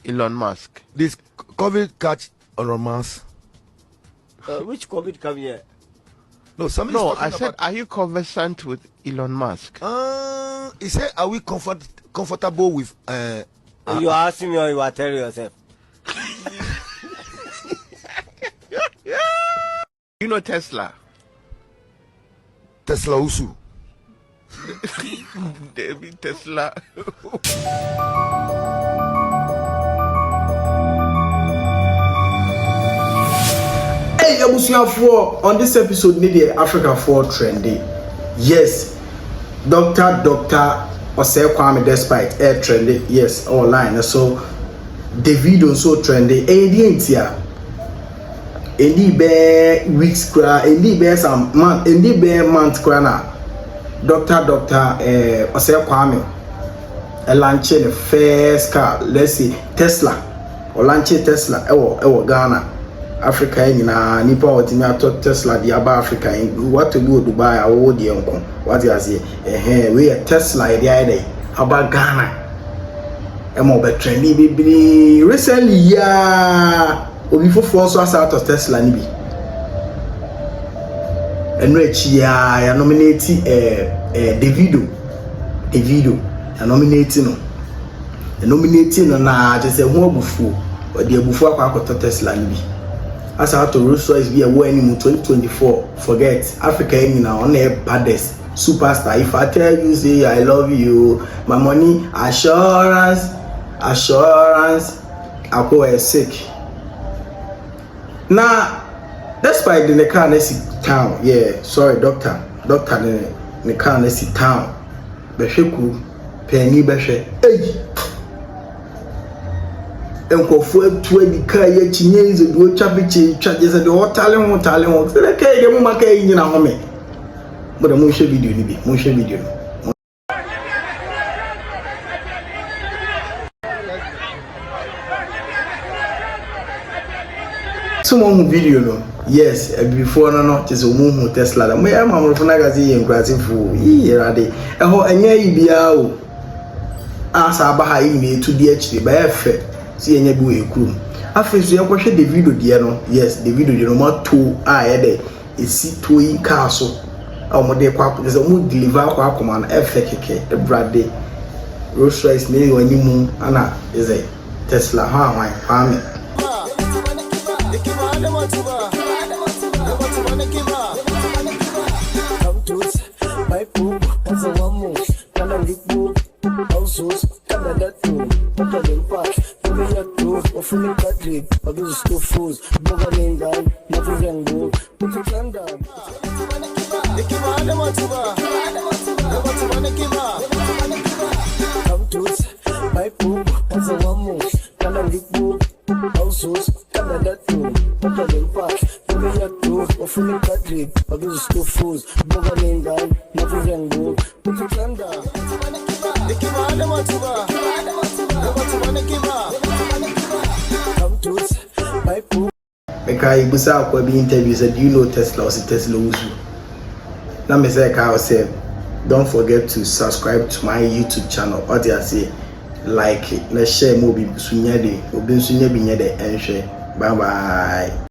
Elon Musk. This COVID catch Elon Musk. Which COVID come here? No, I said, are you conversant with Elon Musk? He said, are we comfortable with? You are asking me or you are telling yourself? You know Tesla? Tesla Usu. David Tesla. Hey, Abusuafo, on this episode, need the Africa 4 trendy. Yes, Dr. Osei Kwame despite air trendy. Yes, online. So, Davido so trendy. Any bear weeks cry, any bear some month, any bear month cry na. Dr. Osei Kwame launching the first car, let's see, Tesla. Or launching Tesla, ewo Ghana. Africa na nipa otimi ato Tesla di aba Africa what to go Dubai awo di enko what you say we Tesla e dey aba Ghana e mo be trendy bibiri recently ya obi fofo so asa to Tesla ni bi enrechi ya nominate Davido ya nominate no na just ho abufu o di abufu akwa Tesla ni bi. As I to Rolls Royce be a winning in 2024. Forget Africa on the baddest superstar. If I tell you say I love you, my money assurance, I go sick. Now, despite the Nekanesi town, yeah, sorry, doctor, the Nekanesi town, Besheku, Penny Beshe, hey. Enkofu tu edika ye chinyenze do twabiche twageze de hotale se le kai de mu maka yin na home mo da mo hwe video ni bi mo hwe video no so mo video no yes before no just mo hu Tesla la mo ya mamro funa gazi yin kwati fu yi rade eho enya yi bia o asa ba ha yi ni tu di akire ba efe si enya bi we krum afesu ye kwhwe Davido de no yes Davido de no ma to ye de esi to yi ka so a mo de kwa ko ze mo deliver kwa akoma na efe keke e brade Rolls Royce ne wani mu ana eze Tesla ha wan fami Fully country, but those two fools, boggling down, nothing can go, put the climb down. Come to it, my poop, as a one move, can I leak boop, houses, can I let through, put the impact, put the two, or fully country, but those two fools, boggling down, nothing can go, put the climb down. Because Ibusa will be interviewed said, do you know Tesla or Tesla Usu? Now me say I say, don't forget to subscribe to my YouTube channel. What I say, like it, let's share more. Be sunyade, obi sunyade binyade, and share. Bye bye.